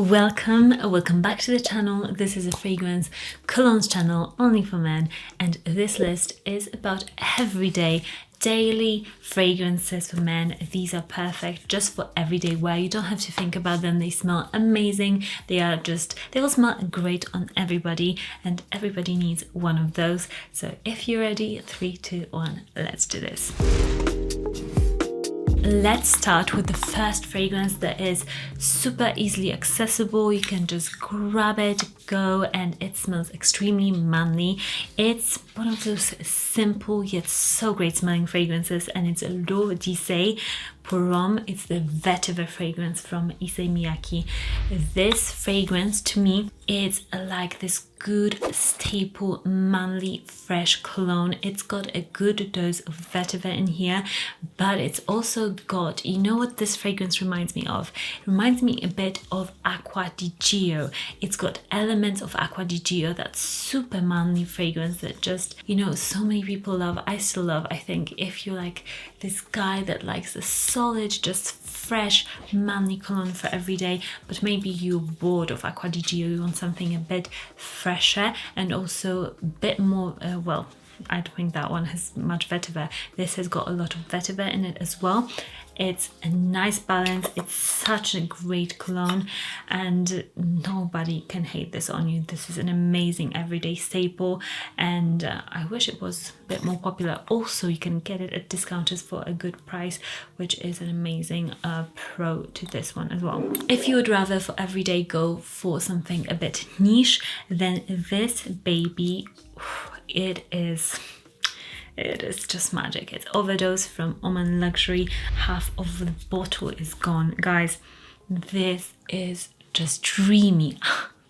Welcome back to the channel. This is a fragrance colognes channel only for men, and this list is about everyday daily fragrances for men. These are perfect just for everyday wear. You don't have to think about them. They smell amazing. They will smell great on everybody, and everybody needs one of those. So if you're ready, 3, 2, 1, let's do this. Let's start with the first fragrance that is super easily accessible. You can just grab it, go, and it smells extremely manly. It's one of those simple yet so great smelling fragrances, and it's L'Eau d'Issey pour Homme. It's the Veta fragrance from Issey Miyakey. This fragrance to me is like this good staple manly fresh cologne. It's got a good dose of vetiver in here, but it's also got, you know what this fragrance reminds me of? It reminds me a bit of Acqua di Gio. It's got elements of Acqua di Gio, that super manly fragrance that just, you know, so many people love. I still love. I think if you're like this guy that likes a solid, just fresh manly cologne for every day, but maybe you're bored of Acqua di Gio, you want something a bit fresher and also a bit more, well, I don't think that one has much vetiver. This has got a lot of vetiver in it as well. It's a nice balance. It's such a great cologne, and nobody can hate this on you. This is an amazing everyday staple, and I wish it was a bit more popular. Also, you can get it at discounters for a good price, which is an amazing pro to this one as well. If you would rather for everyday go for something a bit niche, then this baby, it is just magic. It's Overdose from Oman Luxury. Half of the bottle is gone. Guys, this is just dreamy.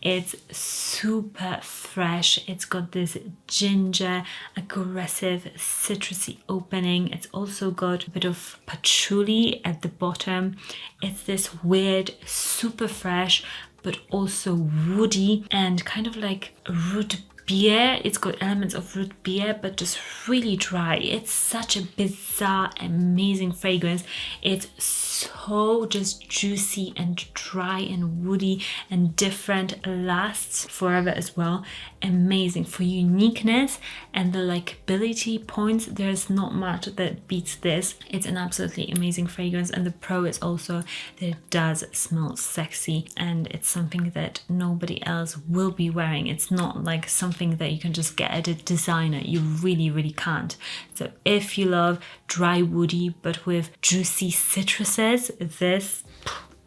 It's super fresh. It's got this ginger, aggressive, citrusy opening. It's also got a bit of patchouli at the bottom. It's this weird, super fresh, but also woody and kind of like root beer. It's got elements of root beer, but just really dry. It's such a bizarre, amazing fragrance. It's so just juicy and dry and woody and different. Lasts forever as well. Amazing for uniqueness and the likability points. There's not much that beats this. It's an absolutely amazing fragrance, and the pro is also that it does smell sexy, and it's something that nobody else will be wearing. It's not like something that you can just get at a designer. You really can't. So if you love dry woody but with juicy citruses, this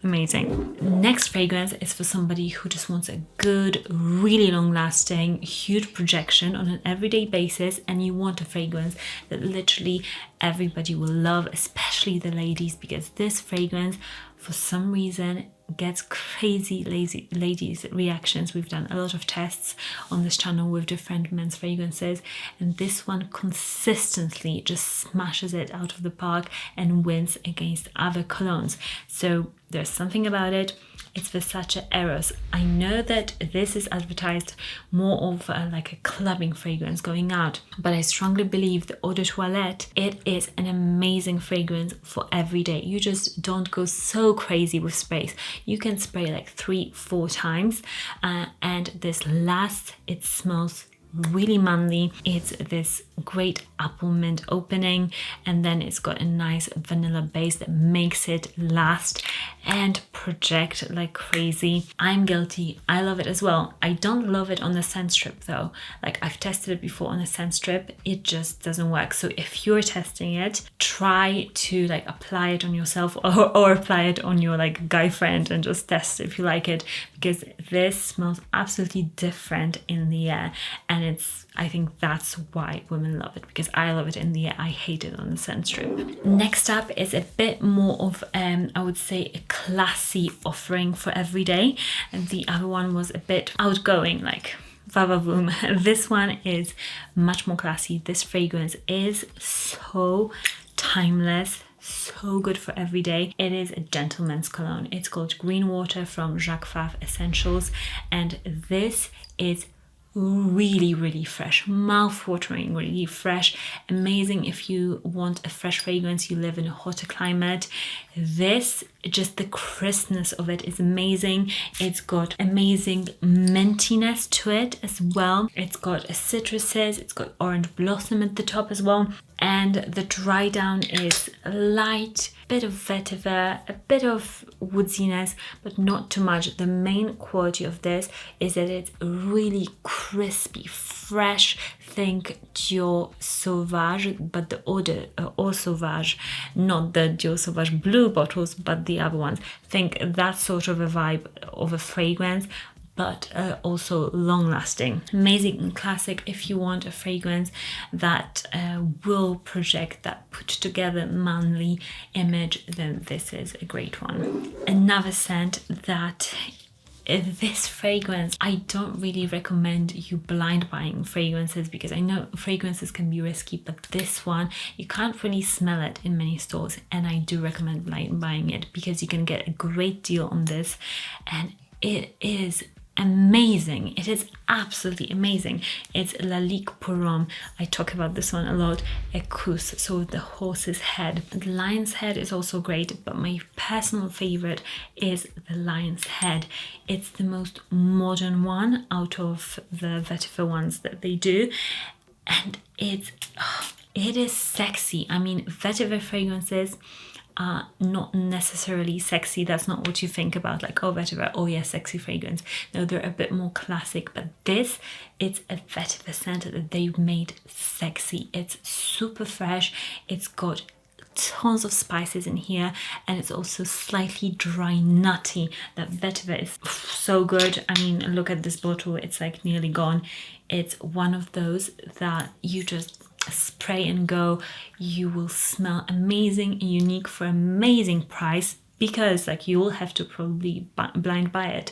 amazing. Next fragrance is for somebody who just wants a good, really long-lasting, huge projection on an everyday basis, and you want a fragrance that literally everybody will love, especially the ladies, because this fragrance, for some reason, gets crazy ladies reactions. We've done a lot of tests on this channel with different men's fragrances, and this one consistently just smashes it out of the park and wins against other colognes. So there's something about it. It's Versace Eros. I know that this is advertised more of like a clubbing fragrance going out, but I strongly believe the Eau de Toilette, it is an amazing fragrance for every day. You just don't go so crazy with sprays. You can spray like 3-4 times, and this lasts. It smells really manly. It's this great apple mint opening, and then it's got a nice vanilla base that makes it last and project like crazy. I'm guilty. I love it as well. I don't love it on the scent strip though. Like, I've tested it before on a scent strip. It just doesn't work. So if you're testing it, try to like apply it on yourself or apply it on your like guy friend and just test if you like it, because this smells absolutely different in the air, and I think that's why women love it, because I love it in the air. I hate it on the scent strip. Next up is a bit more of I would say a classy offering for every day, and the other one was a bit outgoing, like va-va-voom. This one is much more classy. This fragrance is so timeless, so good for every day. It is a gentleman's cologne. It's called Green Water from Jaca Essentials, and this is really fresh, mouth-watering, really fresh, amazing if you want a fresh fragrance, you live in a hotter climate. This, just the crispness of it is amazing. It's got amazing mintiness to it as well. It's got citruses, it's got orange blossom at the top as well. And the dry down is light, a bit of vetiver, a bit of woodiness, but not too much. The main quality of this is that it's really crispy, fresh. Think Dior Sauvage, but the Eau Sauvage, not the Dior Sauvage blue bottles, but the other ones. Think that sort of a vibe of a fragrance, but also long lasting. Amazing and classic if you want a fragrance that will project that put together manly image, then this is a great one. Another scent that this fragrance, I don't really recommend you blind buying fragrances because I know fragrances can be risky, but this one, you can't really smell it in many stores, and I do recommend blind buying it because you can get a great deal on this, and it is amazing. It is absolutely amazing. It's Lalique pour Homme. I talk about this one a lot. Écosse, so the horse's head. The lion's head is also great, but my personal favorite is the lion's head. It's the most modern one out of the vetiver ones that they do, and it is sexy. I mean, vetiver fragrances are not necessarily sexy. That's not what you think about, like, oh, vetiver, oh yeah, sexy fragrance. No, they're a bit more classic, but this, it's a vetiver scent that they've made sexy. It's super fresh. It's got tons of spices in here, and it's also slightly dry, nutty. That vetiver is so good. I mean, look at this bottle, it's like nearly gone. It's one of those that you just spray and go. You will smell amazing and unique for amazing price, because like you will have to probably blind buy it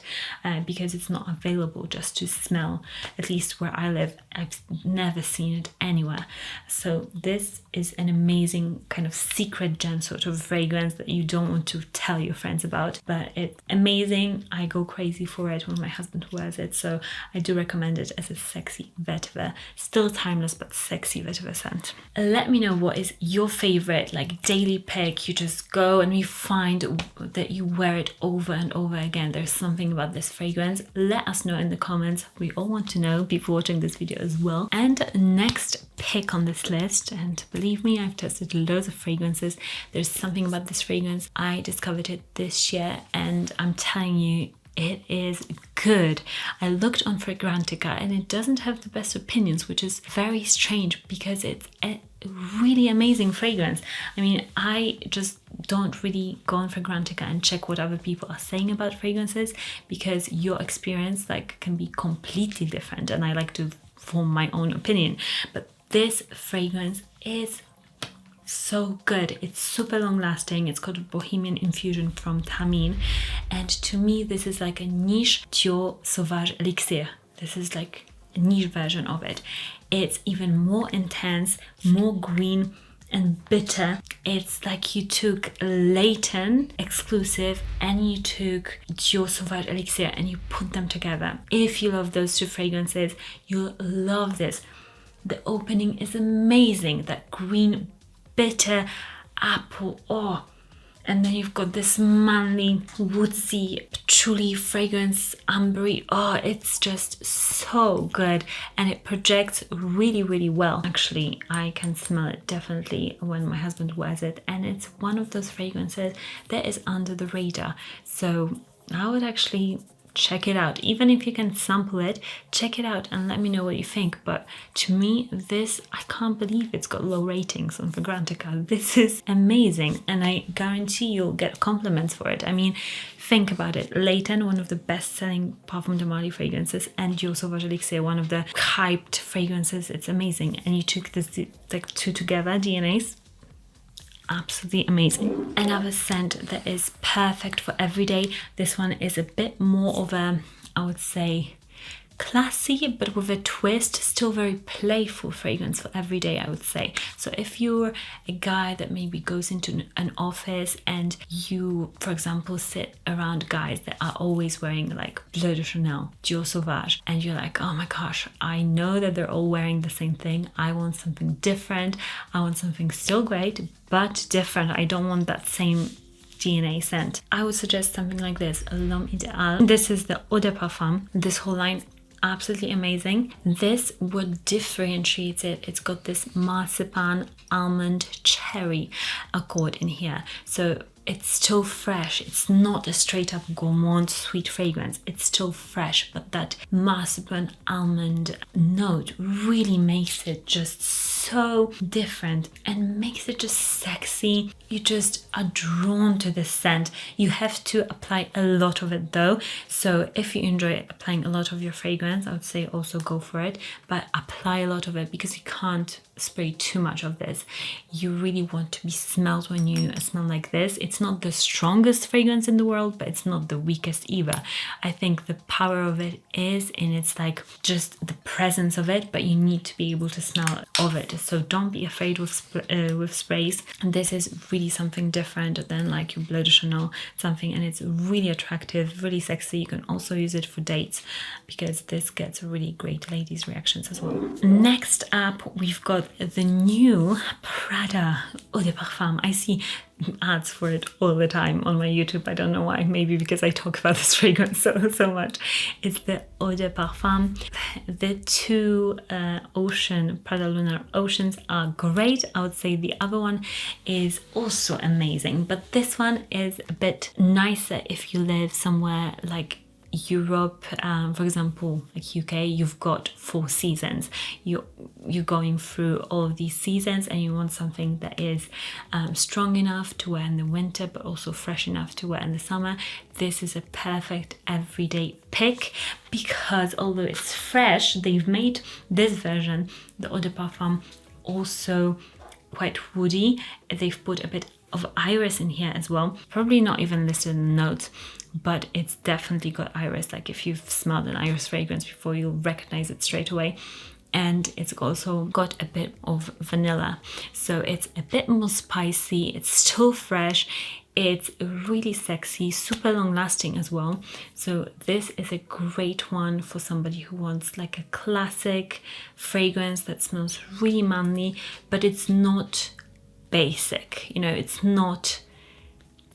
because it's not available just to smell. At least where I live, I've never seen it anywhere. So this is an amazing kind of secret gem sort of fragrance that you don't want to tell your friends about, but it's amazing. I go crazy for it when my husband wears it, so I do recommend it as a sexy vetiver, still timeless but sexy vetiver scent. Let me know what is your favorite like daily pick. You just go and you find that you wear it over and over again. There's something about this fragrance. Let us know in the comments. We all want to know, people watching this video as well. And next pick on this list, and believe me, I've tested loads of fragrances. There's something about this fragrance. I discovered it this year, and I'm telling you, it is good. I looked on Fragrantica and it doesn't have the best opinions, which is very strange because it's a really amazing fragrance. I mean, I just don't really go on Fragrantica and check what other people are saying about fragrances, because your experience like can be completely different, and I like to form my own opinion. But this fragrance is so good. It's super long lasting. It's called Bohemian Infusion from Thameen, and to me this is like a niche Dior Sauvage Elixir. This is like a niche version of it. It's even more intense, more green and bitter. It's like you took Leighton exclusive and you took Dior Sauvage Elixir and you put them together. If you love those two fragrances, you'll love this. The opening is amazing. That green bitter apple, oh, and then you've got this manly woodsy patchouli fragrance, ambery. Oh, it's just so good, and it projects really, really well. Actually, I can smell it definitely when my husband wears it, and it's one of those fragrances that is under the radar. So I would actually check it out. Even if you can sample it, check it out and let me know what you think. But to me, this, I can't believe it's got low ratings on Fragrantica. This is amazing, and I guarantee you'll get compliments for it. I mean, think about it. Leighton, one of the best-selling Parfum de Marly fragrances, and Dior Sauvage Elixir, one of the hyped fragrances. It's amazing. And you took this like two together, DNAs. Absolutely amazing. Another scent that is perfect for every day. This one is a bit more of a, I would say, classy, but with a twist, still very playful fragrance for every day, I would say. So if you're a guy that maybe goes into an office and you, for example, sit around guys that are always wearing like Bleu de Chanel, Dior Sauvage, and you're like, oh my gosh, I know that they're all wearing the same thing. I want something different. I want something still great, but different. I don't want that same DNA scent. I would suggest something like this, L'Homme Idéal. This is the Eau de Parfum. This whole line, absolutely amazing. This, what differentiates it, it's got this marzipan, almond, cherry accord in here. So it's still fresh. It's not a straight up gourmand sweet fragrance. It's still fresh, but that marzipan almond note really makes it just so different and makes it just sexy. You just are drawn to the scent. You have to apply a lot of it though. So if you enjoy applying a lot of your fragrance, I would say also go for it, but apply a lot of it because you can't spray too much of this. You really want to be smelled when you smell like this. It's not the strongest fragrance in the world, but it's not the weakest either. I think the power of it is in its like just the presence of it, but you need to be able to smell of it. So don't be afraid with sprays. And this is really something different than like your Bleu de Chanel something, and it's really attractive, really sexy. You can also use it for dates because this gets really great ladies reactions as well. Next up, we've got the new Prada Eau de Parfum. I see ads for it all the time on my YouTube. I don't know why, maybe because I talk about this fragrance so much. It's the Eau de Parfum. The two Prada Lunar Oceans are great. I would say the other one is also amazing, but this one is a bit nicer if you live somewhere like Europe, for example, like UK. You've got 4 seasons. You're going through all of these seasons, and you want something that is strong enough to wear in the winter, but also fresh enough to wear in the summer. This is a perfect everyday pick because although it's fresh, they've made this version, the Eau de Parfum, also quite woody. They've put a bit of iris in here as well. Probably not even listed in the notes, but it's definitely got iris. Like if you've smelled an iris fragrance before, you'll recognize it straight away. And it's also got a bit of vanilla. So it's a bit more spicy. It's still fresh. It's really sexy, super long lasting as well. So this is a great one for somebody who wants like a classic fragrance that smells really manly, but it's not basic. You know, it's not.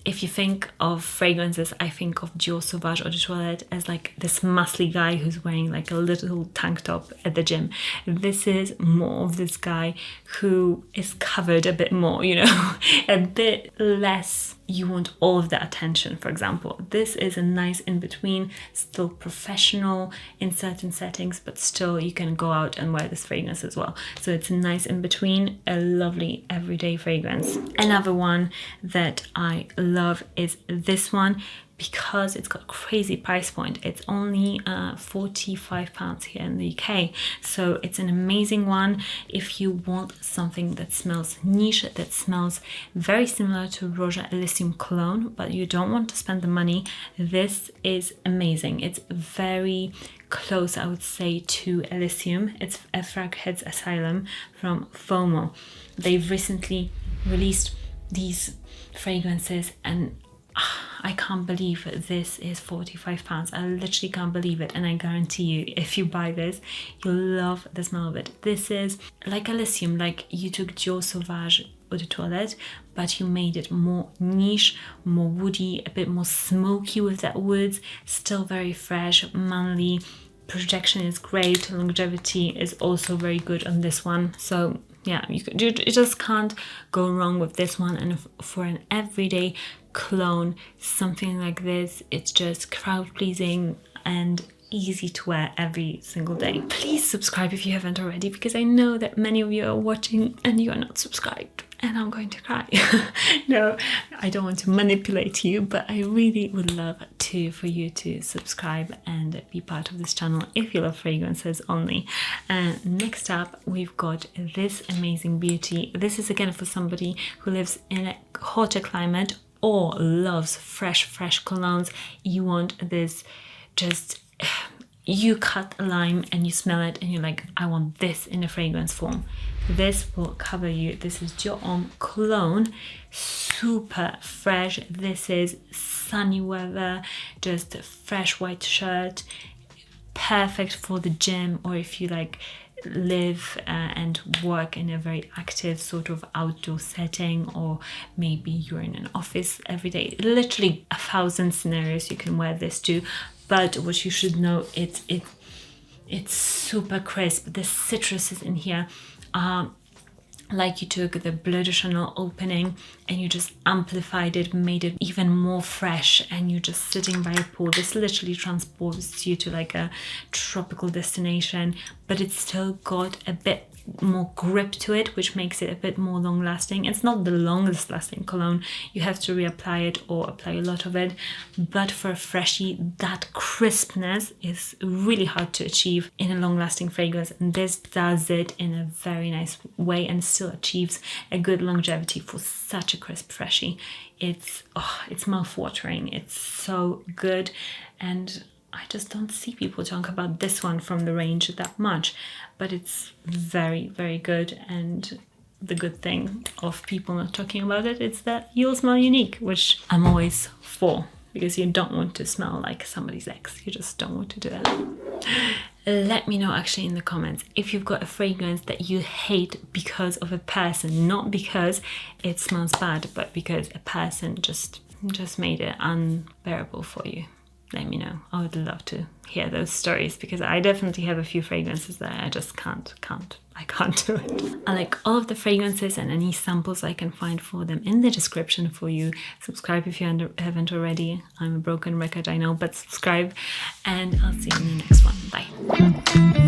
If you think of fragrances, I think of Dior Sauvage Eau de Toilette as like this muscly guy who's wearing like a little tank top at the gym. This is more of this guy who is covered a bit more, you know, a bit less. You want all of the attention, for example. This is a nice in-between, still professional in certain settings, but still you can go out and wear this fragrance as well. So it's a nice in-between, a lovely everyday fragrance. Another one that I love is this one because it's got crazy price point. It's only £45 here in the UK. So it's an amazing one if you want something that smells niche, that smells very similar to Roja Elysium cologne, but you don't want to spend the money. This is amazing. It's very close, I would say, to Elysium. It's a Fragheads Asylum from Fomo. They've recently released these fragrances and I can't believe this is £45. I literally can't believe it, and I guarantee you if you buy this you'll love the smell of it. This is like Elysium, like you took Dior Sauvage Eau de Toilette but you made it more niche, more woody, a bit more smoky with that woods, still very fresh, manly. Projection is great, longevity is also very good on this one. So yeah, you just can't go wrong with this one. And for an everyday cologne, something like this, it's just crowd pleasing and easy to wear every single day. Please subscribe if you haven't already, because I know that many of you are watching and you are not subscribed and I'm going to cry. No, I don't want to manipulate you, but I really would love for you to subscribe and be part of this channel if you love fragrances only. Next up, we've got this amazing beauty. This is again for somebody who lives in a hotter climate or loves fresh colognes. You want this, just you cut a lime and you smell it and you're like, I want this in a fragrance form. This will cover you. This is Dior Homme Cologne, super fresh. This is sunny weather, just a fresh white shirt, perfect for the gym, or if you like live and work in a very active sort of outdoor setting, or maybe you're in an office every day. Literally 1,000 scenarios you can wear this to. But what you should know, it's super crisp. The citruses in here are like you took the Bleu de Chanel opening and you just amplified it, made it even more fresh, and you're just sitting by a pool. This literally transports you to like a tropical destination, but it's still got a bit more grip to it, which makes it a bit more long lasting. It's not the longest lasting cologne. You have to reapply it or apply a lot of it, but for a freshie, that crispness is really hard to achieve in a long lasting fragrance, and this does it in a very nice way and still achieves a good longevity for such a crisp freshie. It's mouth-watering. It's so good, and I just don't see people talk about this one from the range that much, but it's very, very good. And the good thing of people not talking about it is that you'll smell unique, which I'm always for, because you don't want to smell like somebody's ex. You just don't want to do that. Let me know actually in the comments if you've got a fragrance that you hate because of a person, not because it smells bad, but because a person just made it unbearable for you. Let me know. I would love to hear those stories, because I definitely have a few fragrances that I just can't do it. I like all of the fragrances, and any samples I can find for them in the description for you. Subscribe if you haven't already. I'm a broken record, I know, but subscribe, and I'll see you in the next one. Bye.